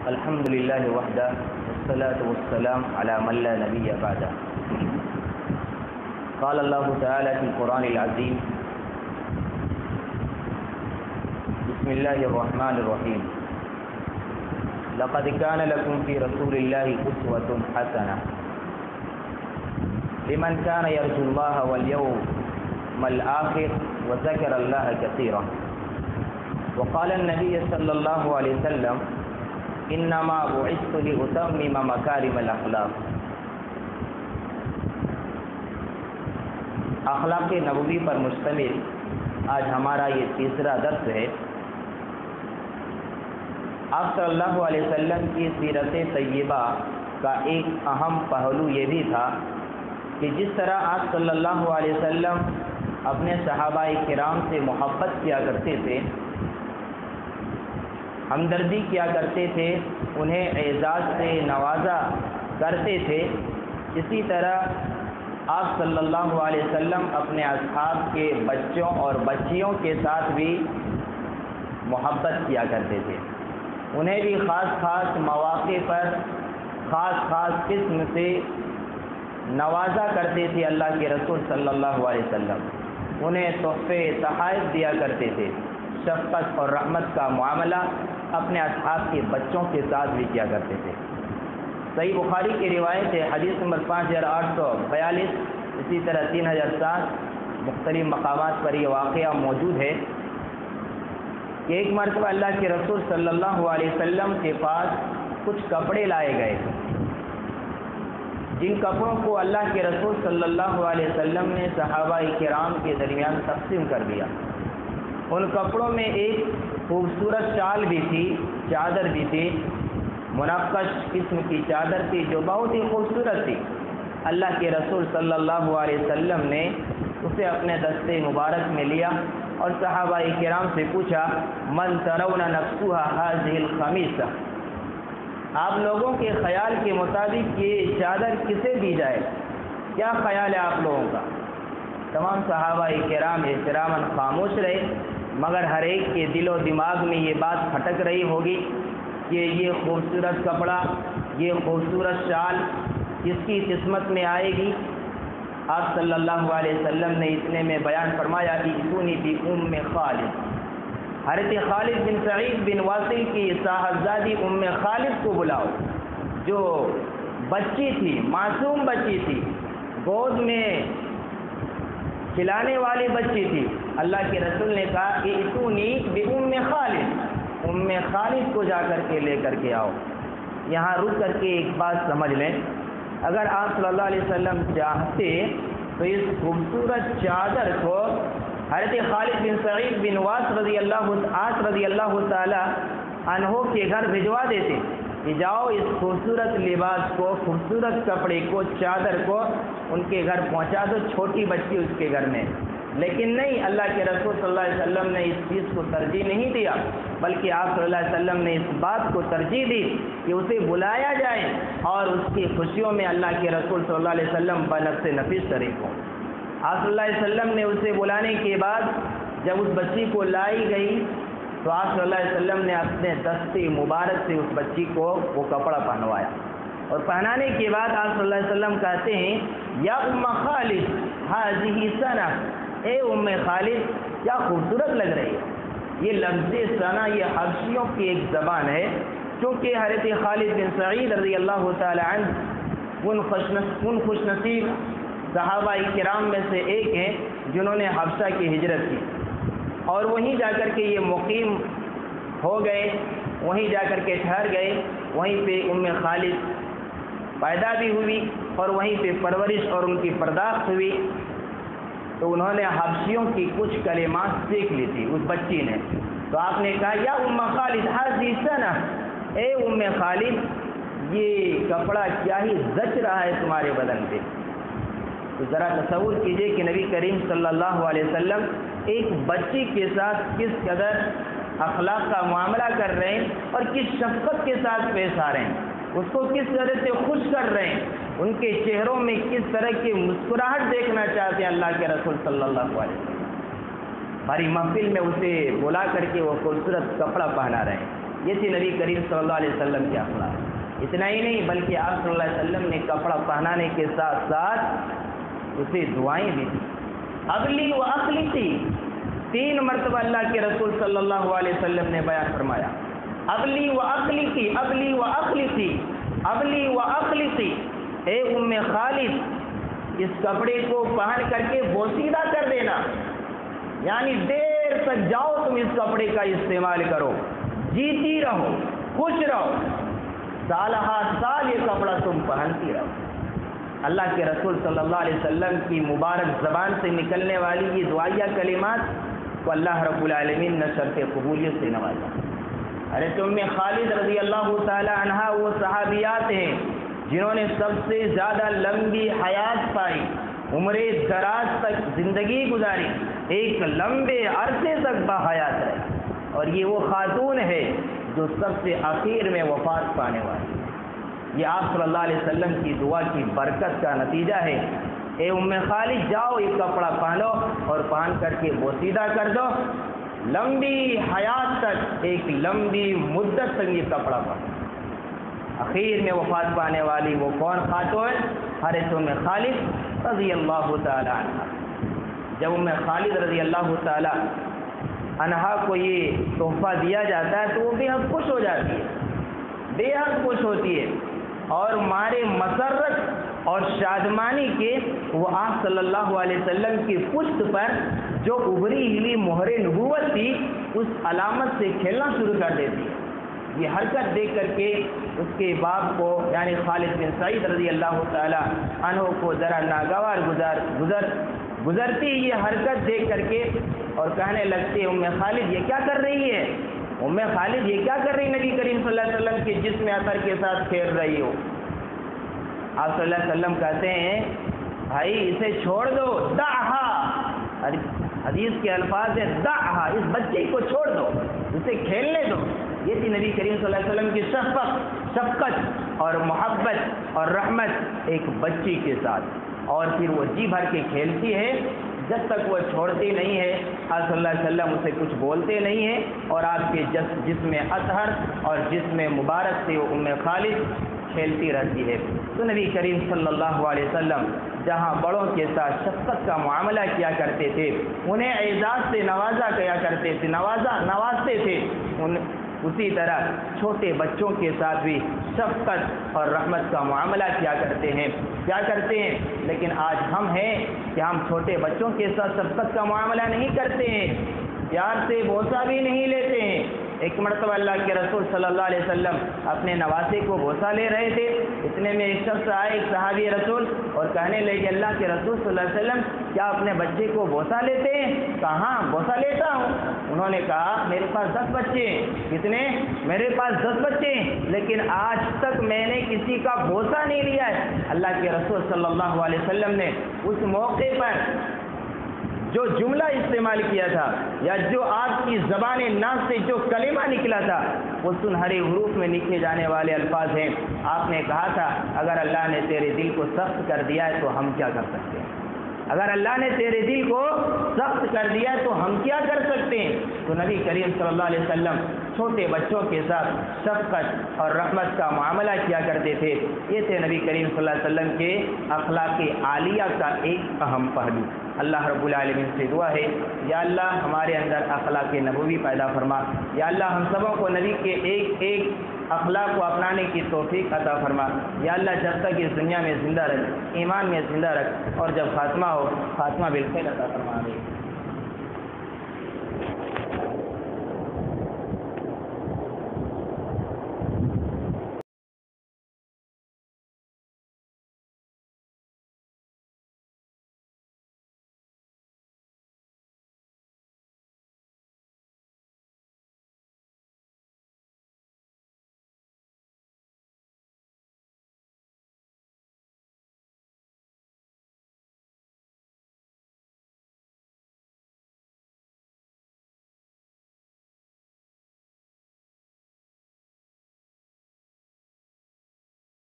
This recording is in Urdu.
الحمد لله وحده والصلاة والسلام على من لا نبي بعده. قال الله تعالى في القرآن العظيم: بسم الله الرحمن الرحيم. لقد كان لكم في رسول الله أسوة حسنة لمن كان يرجو الله واليوم الآخر وذكر الله كثيرا. وقال النبي صلى الله عليه وسلم: انما بعثت لاتمم مکارم الاخلاق. اخلاق نبوی پر مشتمل آج ہمارا یہ تیسرا درس ہے. آپ صلی اللہ علیہ وسلم کی سیرت طیبہ کا ایک اہم پہلو یہ بھی تھا کہ جس طرح آپ صلی اللہ علیہ وسلم اپنے صحابہ کرام سے محبت کیا کرتے تھے، ہمدردی کیا کرتے تھے، انہیں اعزاز سے نوازا کرتے تھے، اسی طرح آپ صلی اللہ علیہ وسلم اپنے اصحاب کے بچوں اور بچیوں کے ساتھ بھی محبت کیا کرتے تھے. انہیں بھی خاص خاص مواقع پر خاص خاص قسم سے نوازا کرتے تھے. اللہ کے رسول صلی اللہ علیہ وسلم انہیں تحفے تحائف دیا کرتے تھے. شفقت اور رحمت کا معاملہ اپنے اصحاب کے بچوں کے ساتھ بھی کیا کرتے تھے. صحیح بخاری کی روایت ہے، حدیث نمبر 5842، اسی طرح 3007 مختلف مقامات پر یہ واقعہ موجود ہے کہ ایک مرتبہ اللہ کے رسول صلی اللہ علیہ وسلم کے پاس کچھ کپڑے لائے گئے، جن کپڑوں کو اللہ کے رسول صلی اللہ علیہ وسلم نے صحابہ کرام کے درمیان تقسیم کر دیا. ان کپڑوں میں ایک خوبصورت شال بھی تھی، چادر بھی تھی، منقش قسم کی چادر تھی جو بہت ہی خوبصورت تھی. اللہ کے رسول صلی اللہ علیہ وسلم نے اسے اپنے دستے مبارک میں لیا اور صحابہ کرام سے پوچھا: من ترون نفسها هذه الخمیصہ، آپ لوگوں کے خیال کے مطابق یہ چادر کسے دی جائے؟ کیا خیال ہے آپ لوگوں کا؟ تمام صحابہ کرام احتراماً خاموش رہے، مگر ہر ایک کے دل و دماغ میں یہ بات کھٹک رہی ہوگی کہ یہ خوبصورت کپڑا، یہ خوبصورت شال کس کی قسمت میں آئے گی؟ آپ صلی اللہ علیہ وسلم نے اتنے میں بیان فرمایا: ائتونی بأم خالد. حضرت خالد بن سعید بن واصل کی صاحبزادی ام خالد کو بلاؤ، جو بچی تھی، معصوم بچی تھی، گود میں کھلانے والی بچی تھی. اللہ کے رسول نے کہا: ائتونی بأم خالد، ام خالد کو جا کر کے لے کر کے آؤ. یہاں رک کر کے ایک بات سمجھ لیں، اگر آپ صلی اللہ علیہ وسلم چاہتے تو اس خوبصورت چادر کو حضرت خالد بن سعید بن واس رضی اللہ تعالی عنہ کے گھر بھجوا دیتے کہ جاؤ اس خوبصورت لباس کو، خوبصورت کپڑے کو، چادر کو ان کے گھر پہنچا دو، چھوٹی بچی اس کے گھر میں. لیکن نہیں، اللہ کے رسول صلی اللہ علیہ وسلم نے اس چیز کو ترجیح نہیں دیا، بلکہ آپ صلی اللہ علیہ وسلم نے اس بات کو ترجیح دی کہ اسے بلایا جائے اور اس کی خوشیوں میں اللہ کے رسول صلی اللہ علیہ وسلم بنفس نفیس شریک ہوں. آپ صلی اللہ علیہ وسلم نے اسے بلانے کے بعد جب اس بچی کو لائی گئی تو آپ صلی اللہ علیہ وسلم نے اپنے دستے مبارک سے اس بچی کو وہ کپڑا پہنوایا، اور پہنانے کے بعد آپ صلی اللہ علیہ وسلم کہتے ہیں: یا ام خالد هذه ثنا، اے ام خالد کیا خوبصورت لگ رہی ہے. یہ لفظ ثنا یہ حبشیوں کی ایک زبان ہے، کیونکہ حضرت خالد بن سعید رضی اللہ تعالی عنہ ان خوش نصیب صحابہ کرام میں سے ایک ہیں جنہوں نے حبشہ کی ہجرت کی اور وہیں جا کر کے یہ مقیم ہو گئے، وہیں جا کر کے ٹھہر گئے. وہیں پہ ام خالد پیدا بھی ہوئی اور وہیں پہ پرورش اور ان کی پرداخت ہوئی. تو انہوں نے حبشیوں کی کچھ کلمات سیکھ لی تھی اس بچی نے. تو آپ نے کہا: یا ام خالد هذه ثنا، اے ام خالد یہ کپڑا کیا ہی زچ رہا ہے تمہارے بدن پہ. تو ذرا تصور کیجئے کہ نبی کریم صلی اللہ علیہ وسلم ایک بچی کے ساتھ کس قدر اخلاق کا معاملہ کر رہے ہیں اور کس شفقت کے ساتھ پیش آ رہے ہیں، اس کو کس طرح سے خوش کر رہے ہیں، ان کے چہروں میں کس طرح کی مسکراہٹ دیکھنا چاہتے ہیں اللہ کے رسول صلی اللہ علیہ وسلم. بھاری محفل میں اسے بلا کر کے وہ خوبصورت کپڑا پہنا رہے ہیں. یہ تھی نبی کریم صلی اللہ علیہ وسلم کے اخلاق۔ اتنا ہی نہیں بلکہ آپ صلی اللہ علیہ وسلم نے کپڑا پہنانے کے ساتھ ساتھ اسے دعائیں بھی دی۔ اغلی و اخلصی، 3 مرتبہ اللہ کے رسول صلی اللہ علیہ وسلم نے بیان فرمایا، اغلی و اخلصی، اغلی و اخلصی، اغلی و اخلصی، اے ام خالد اس کپڑے کو پہن کر کے بوسیدہ کر دینا، یعنی دیر تک جاؤ تم اس کپڑے کا استعمال کرو، جیتی رہو، خوش رہو، سالہ سال یہ کپڑا تم پہنتی رہو۔ اللہ کے رسول صلی اللہ علیہ وسلم کی مبارک زبان سے نکلنے والی یہ دعائیہ کلمات کو اللہ رب العالمین نے شرط قبولیت سے نوازا۔ ارے ام خالد رضی اللہ تعالی عنہا وہ صحابیات ہیں جنہوں نے سب سے زیادہ لمبی حیات پائی، عمر دراز تک زندگی گزاری، ایک لمبے عرصے تک باحیات رہے، اور یہ وہ خاتون ہے جو سب سے آخر میں وفات پانے والی۔ یہ آپ صلی اللہ علیہ وسلم کی دعا کی برکت کا نتیجہ ہے۔ اے ام خالد جاؤ یہ کپڑا پہنو اور پہن کر کے بوسیدہ کر دو، لمبی حیات تک، ایک لمبی مدت تک یہ کپڑا پہنو۔ اخیر میں وفات پانے والی وہ کون خاتون؟ حضرت ام خالد رضی اللہ تعالی عنہ۔ جب ام خالد رضی اللہ تعالی عنہا کو یہ تحفہ دیا جاتا ہے تو وہ بے حد خوش ہو جاتی ہے، بے حد خوش ہوتی ہے، اور مارے مسرت اور شادمانی کے وہ آپ صلی اللہ علیہ وسلم کی پشت پر جو ابھری ہوئی مہر نبوت تھی اس علامت سے کھیلنا شروع کر دیتی ہے۔ یہ حرکت دیکھ کر کے اس کے باپ کو یعنی خالد بن سعید رضی اللہ تعالی عنہ کو ذرا ناگوار گزرتی یہ حرکت دیکھ کر کے اور کہنے لگتے ام خالد یہ کیا کر رہی ہے؟ ام خالد یہ کیا کر رہی نبی کریم صلی اللہ علیہ وسلم کے جسم اثر کے ساتھ کھیل رہی ہو؟ آپ صلی اللہ علیہ وسلم کہتے ہیں بھائی اسے چھوڑ دو، دعہا، حدیث کے الفاظ ہے دعہا، اس بچے کو چھوڑ دو، اسے کھیلنے دو۔ یہ تھی نبی کریم صلی اللہ علیہ وسلم کی شفقت اور محبت اور رحمت ایک بچی کے ساتھ، اور پھر وہ جی بھر کے کھیلتی ہے جب تک وہ چھوڑتی نہیں ہے۔ آپ صلی اللہ علیہ وسلم اسے کچھ بولتے نہیں ہیں، اور آپ کے جسم اطہر اور جسم مبارک سے وہ ام خالد کھیلتی رہتی ہے۔ تو نبی کریم صلی اللہ علیہ وسلم جہاں بڑوں کے ساتھ شفقت کا معاملہ کیا کرتے تھے، انہیں اعزاز سے نوازا کیا کرتے تھے، نوازتے تھے، اسی طرح چھوٹے بچوں کے ساتھ بھی شفقت اور رحمت کا معاملہ کیا کرتے ہیں۔ لیکن آج ہم ہیں کہ ہم چھوٹے بچوں کے ساتھ شفقت کا معاملہ نہیں کرتے ہیں، پیار سے بوسہ بھی نہیں لیتے ہیں۔ ایک مرتبہ اللہ کے رسول صلی اللہ علیہ وسلم اپنے نواسے کو بوسہ لے رہے تھے، اتنے میں ایک شخص آئے، ایک صحابی رسول، اور کہنے لگے اللہ کے رسول صلی اللہ علیہ وسلم کیا اپنے بچے کو بوسہ لیتے ہیں؟ کہاں بوسہ لیتا ہوں۔ انہوں نے کہا میرے پاس 10 بچے ہیں۔ کتنے؟ میرے پاس 10 بچے ہیں، لیکن آج تک میں نے کسی کا بوسہ نہیں لیا ہے۔ اللہ کے رسول صلی اللہ علیہ وسلم نے اس موقع پر جو جملہ استعمال کیا تھا یا جو آپ کی زبان ناز سے جو کلمہ نکلا تھا وہ سنہرے حروف میں لکھے جانے والے الفاظ ہیں۔ آپ نے کہا تھا اگر اللہ نے تیرے دل کو سخت کر دیا ہے تو ہم کیا کر سکتے ہیں؟ اگر اللہ نے تیرے دل کو سخت کر دیا ہے تو ہم کیا کر سکتے ہیں؟ تو نبی کریم صلی اللہ علیہ وسلم چھوٹے بچوں کے ساتھ شفقت اور رحمت کا معاملہ کیا کرتے تھے۔ یہ تھے نبی کریم صلی اللہ علیہ وسلم کے اخلاق عالیہ کا ایک اہم پہلو۔ اللہ رب العالمین سے دعا ہے یا اللہ ہمارے اندر اخلاق نبوی پیدا فرما، یا اللہ ہم سبوں کو نبی کے ایک ایک اخلاق کو اپنانے کی توفیق عطا فرما، یا اللہ جب تک اس دنیا میں زندہ رکھ، ایمان میں زندہ رکھ، اور جب خاتمہ ہو خاتمہ بالخیر عطا فرما۔